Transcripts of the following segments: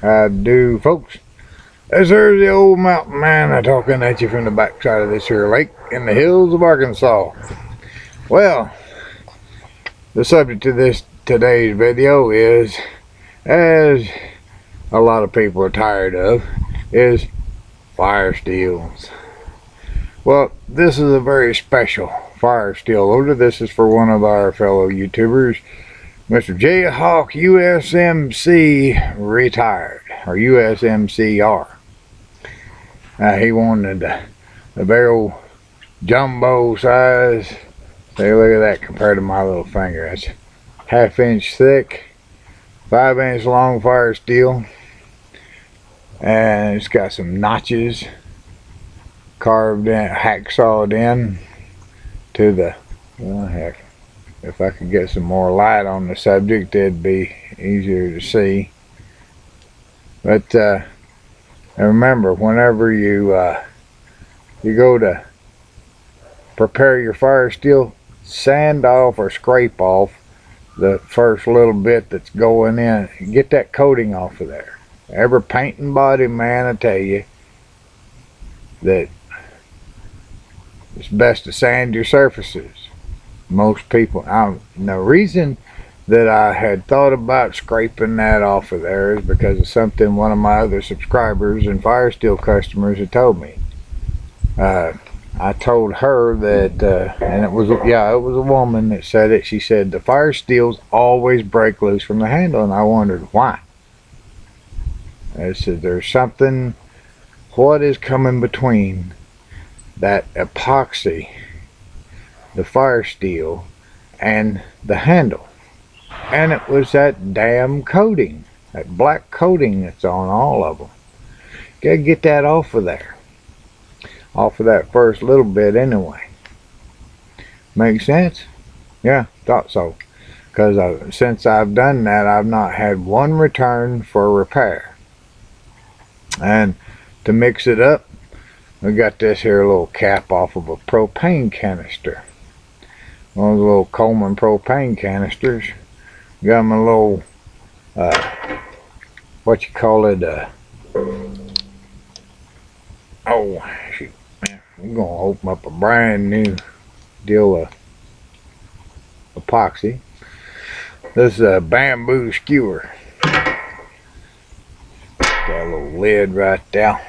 How do, folks? This here's the old mountain man talking at you from the backside of this here lake in the hills of Arkansas. Well, the subject of today's video is, as a lot of people are tired of, is FireSteels. Well, this is a very special FireSteel order. This is for one of our fellow YouTubers, Mr. JayHoc USMC retired, or USMCR. He wanted the barrel jumbo size. Say, look at that compared to my little finger. That's 1/2 inch thick, 5 inch long FireSteel, and it's got some notches carved in, hacksawed in to the, well, heck, if I could get some more light on the subject, it'd be easier to see. But remember, whenever you go to prepare your FireSteel, sand off or scrape off the first little bit that's going in. Get that coating off of there. Every painting body man, I tell you that it's best to sand your surfaces. Most people, the reason that I had thought about scraping that off of there is because of something one of my other subscribers and FireSteel customers had told me. I told her that, and it was a woman that said it. She said the FireSteels always break loose from the handle, and I wondered why. I said there's something. What is coming between that epoxy, the FireSteel, and the handle? And it was that damn coating, that black coating that's on all of them. Gotta get that off of there, off of that first little bit anyway. Make sense? Yeah, thought so. Because since I've done that, I've not had one return for repair. And to mix it up, we got this here little cap off of a propane canister. One of the little Coleman propane canisters. Got my little, what you call it, oh shoot, man, I'm gonna open up a brand new deal of epoxy. This is a bamboo skewer. Got a little lid right there.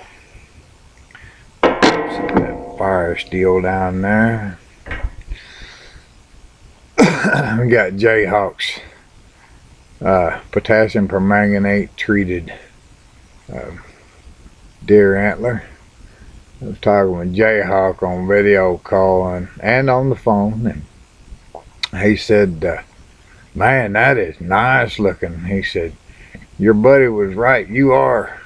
Set that FireSteel down there. We got JayHoc's potassium permanganate treated DeerAntler. I was talking with JayHoc on video call and on the phone, and he said, man, that is nice looking. He said, your buddy was right, you are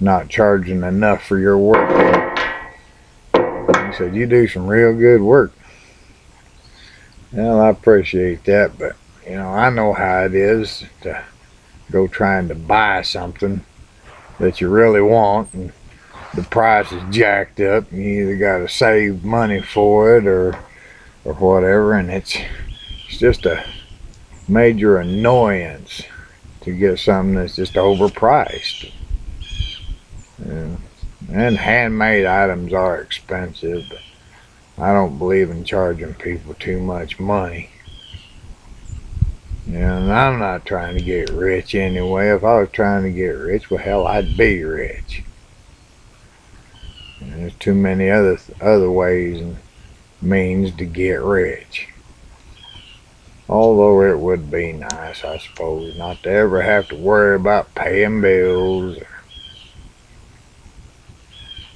not charging enough for your work. He said, you do some real good work. Well, I appreciate that, but you know, I know how it is to go trying to buy something that you really want and the price is jacked up. You either got to save money for it or whatever, and it's just a major annoyance to get something that's just overpriced. And handmade items are expensive, but I don't believe in charging people too much money. And I'm not trying to get rich anyway. If I was trying to get rich, well, hell, I'd be rich. And there's too many other ways and means to get rich. Although it would be nice, I suppose, not to ever have to worry about paying bills, or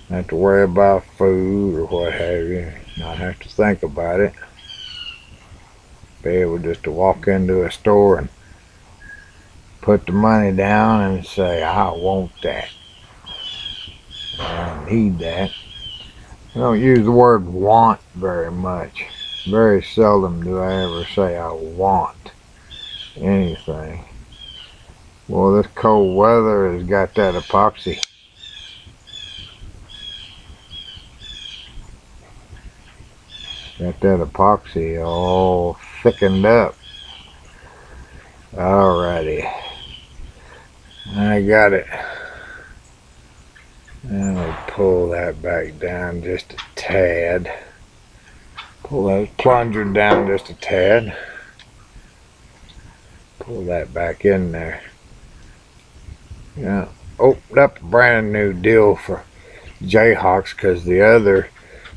have to worry about food or what have you. Not have to think about it. Be able just to walk into a store and put the money down and say, I want that. I need that. I don't use the word want very much. Very seldom do I ever say I want anything. Well, this cold weather has got that epoxy. Got that epoxy all thickened up. Alrighty. I got it. And we'll pull that back down just a tad. Pull that plunger down just a tad. Pull that back in there. Yeah, opened up a brand new deal for JayHocs because the other,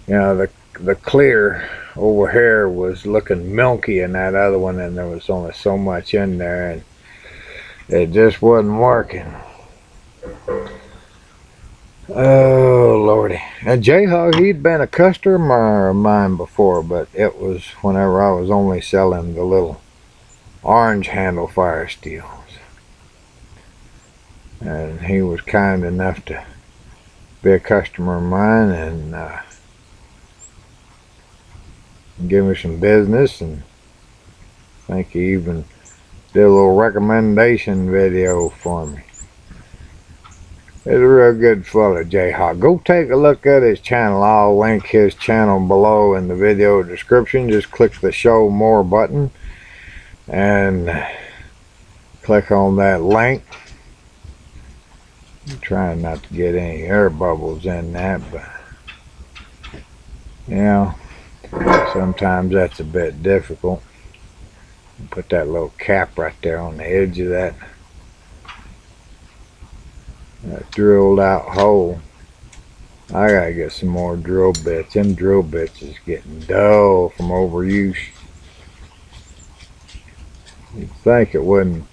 the clear over here was looking milky in that other one, and there was only so much in there, and it just wasn't working. Oh lordy! And JayHoc, he'd been a customer of mine before, but it was whenever I was only selling the little orange handle FireSteels, and he was kind enough to be a customer of mine and give me some business, and I think he even did a little recommendation video for me. He's a real good fella, JayHoc. Go take a look at his channel. I'll link his channel below in the video description. Just click the show more button and click on that link. I'm trying not to get any air bubbles in that, but sometimes that's a bit difficult. Put that little cap right there on the edge of that drilled out hole. I gotta get some more drill bits. Them drill bits is getting dull from overuse. You'd think it wouldn't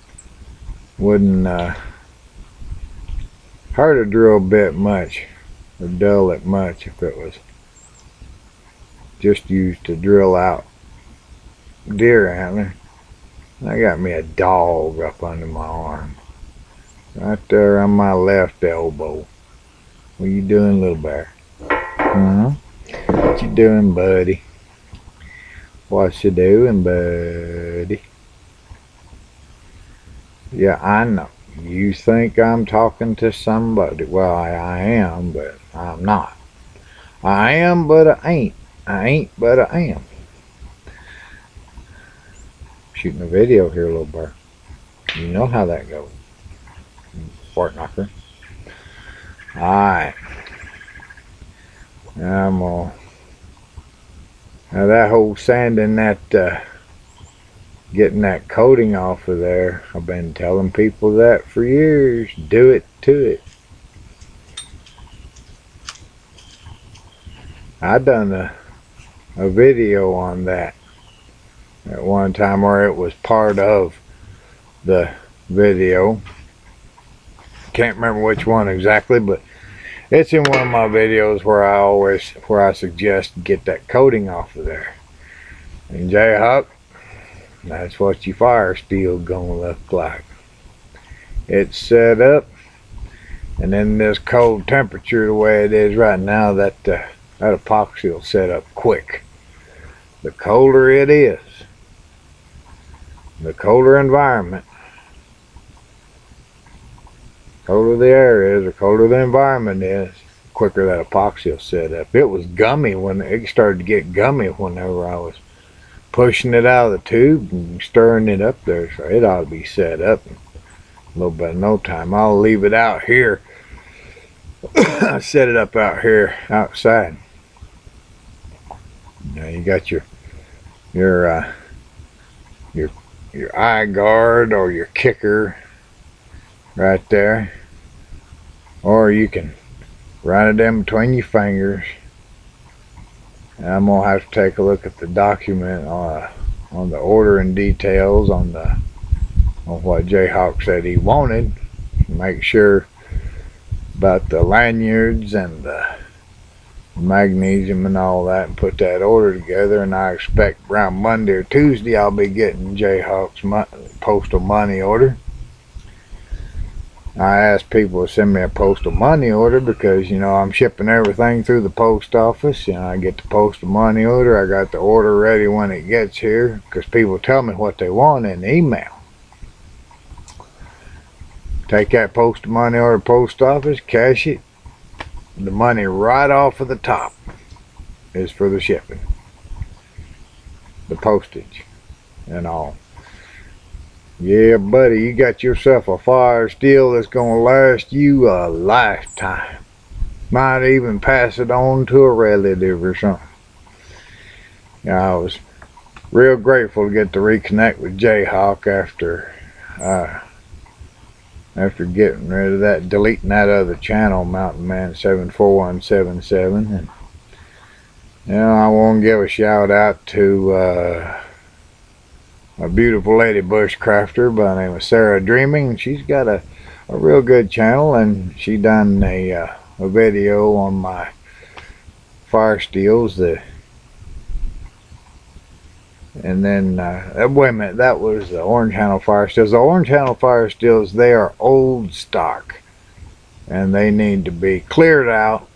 hurt a drill bit much or dull it much if it was just used to drill out deer antler. I got me a dog up under my arm. Right there on my left elbow. What you doing, little bear? What you doing, buddy? What you doing, buddy? Yeah, I know. You think I'm talking to somebody. Well, I am, but I'm not. I am, but I ain't. I ain't, but I am. Shooting a video here, little bear. You know how that goes. Fort knocker. Alright. Now that whole sanding that, getting that coating off of there, I've been telling people that for years. Do it to it. I done a video on that at one time, or it was part of the video. Can't remember which one exactly, but it's in one of my videos where I suggest get that coating off of there. And JayHoc, that's what your FireSteel gonna look like. It's set up, and in this cold temperature the way it is right now, that epoxy will set up quick. The colder it is, the colder environment, colder the air is, the colder the environment is, the quicker that epoxy will set up. It was gummy when it started to get gummy whenever I was pushing it out of the tube and stirring it up there, so it ought to be set up in a little bit of no time. I'll leave it out here. I set it up out here outside. Now you got your eye guard or your kicker right there, or you can run it in between your fingers. And I'm gonna have to take a look at the document on the ordering details on what JayHoc said he wanted. Make sure about the lanyards and the magnesium and all that, and put that order together. And I expect around Monday or Tuesday I'll be getting JayHoc's postal money order. I asked people to send me a postal money order because, I'm shipping everything through the post office. I get the postal money order. I got the order ready when it gets here, because people tell me what they want in the email. Take that postal money order to the post office, cash it. The money right off of the top is for the shipping, the postage and all. Yeah, buddy, you got yourself a FireSteel that's gonna last you a lifetime. Might even pass it on to a relative or something. Yeah, I was real grateful to get to reconnect with JayHoc after getting rid of that, deleting that other channel, Mountain Man 74177. And I want to give a shout out to a beautiful lady bushcrafter by the name of Sarah Dreaming. She's got a real good channel, and she done a video on my FireSteels. And then, wait a minute, that was the orange handle FireSteels. The orange handle FireSteels, they are old stock, and they need to be cleared out.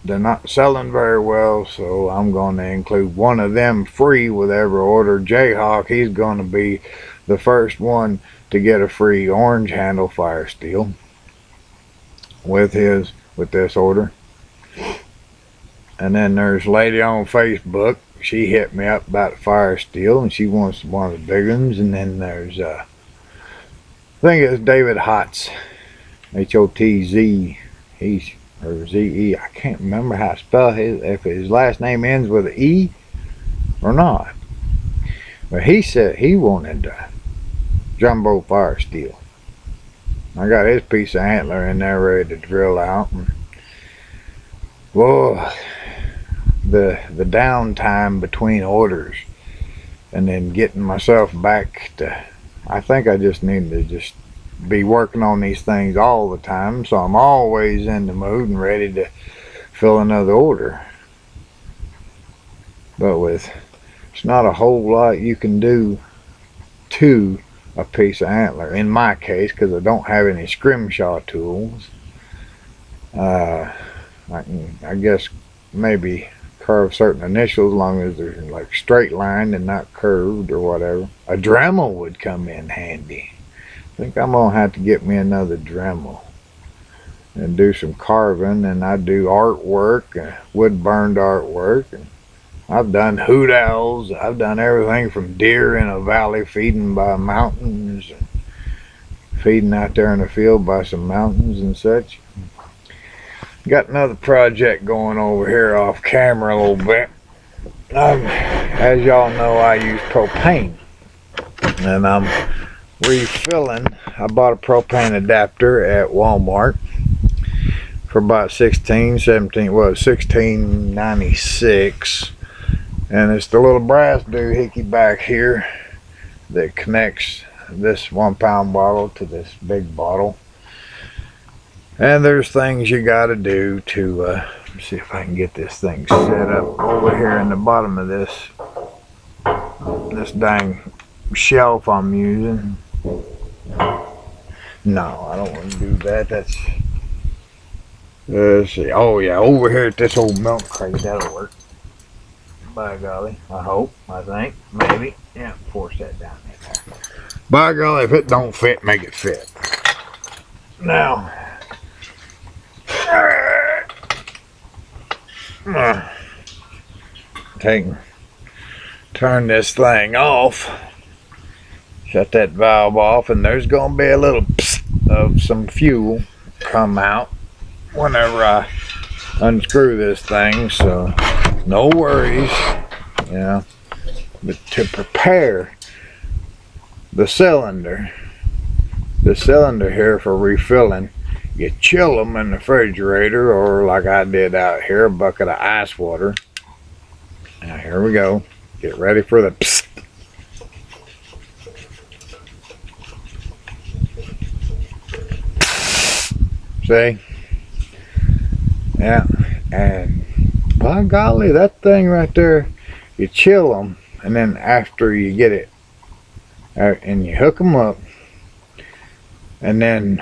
They're not selling very well, so I'm going to include one of them free with every order. JayHoc, he's going to be the first one to get a free orange handle FireSteel with this order. And then there's a lady on Facebook. She hit me up about FireSteel, and she wants one of the big ones. And then there's I think it's David Hotz, H-O-T-Z. Or Z-E, I can't remember how to spell if his last name ends with an E or not. But he said he wanted a jumbo FireSteel. I got his piece of antler in there ready to drill out. And, whoa, the downtime between orders and then getting myself back to, I think I just need to just be working on these things all the time, so I'm always in the mood and ready to fill another order. But it's not a whole lot you can do to a piece of antler in my case, because I don't have any scrimshaw tools. I guess maybe carve certain initials as long as they're like straight lined and not curved or whatever. A Dremel would come in handy. I think I'm gonna have to get me another Dremel and do some carving. And I do artwork, wood burned artwork, and I've done hoot owls. I've done everything from deer in a valley feeding by mountains, and feeding out there in the field by some mountains and such. Got another project going over here off camera a little bit. As y'all know, I use propane, and I'm refilling. I bought a propane adapter at Walmart for about $16.96, and it's the little brass doohickey back here that connects this 1 pound bottle to this big bottle. And there's things you got to do to let's see if I can get this thing set up over here in the bottom of this dang shelf I'm using. No, I don't want to do that. That's, let's see. Oh yeah, over here at this old milk crate, that'll work. By golly, I hope, I think, maybe. Yeah, force that down in there. By golly, if it don't fit, make it fit. Now, turn this thing off. Shut that valve off, and there's gonna be a little psst of some fuel come out whenever I unscrew this thing, so no worries. Yeah, but to prepare the cylinder here for refilling, you chill them in the refrigerator, or like I did out here, a bucket of ice water. Now here we go. Get ready for the psst. See? Yeah, and by golly, that thing right there, you chill them, and then after you get it, and you hook them up, and then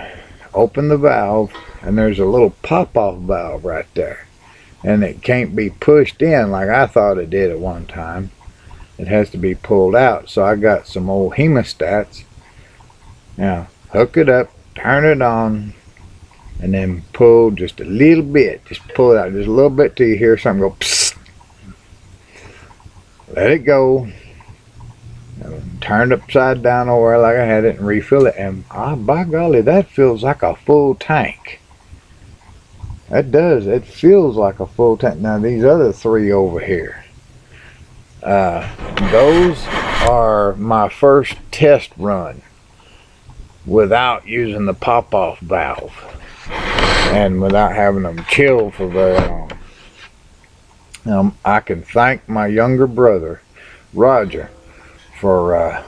open the valve, and there's a little pop-off valve right there, and it can't be pushed in like I thought it did at one time. It has to be pulled out. So I got some old hemostats. Now hook it up, turn it on, and then pull just a little bit. Just pull it out just a little bit till you hear something go psst. Let it go. turn it upside down over like I had it and refill it, and by golly, that feels like a full tank. That does. It feels like a full tank. Now these other three over here, those are my first test run without using the pop-off valve and without having them chill for very long. I can thank my younger brother Roger for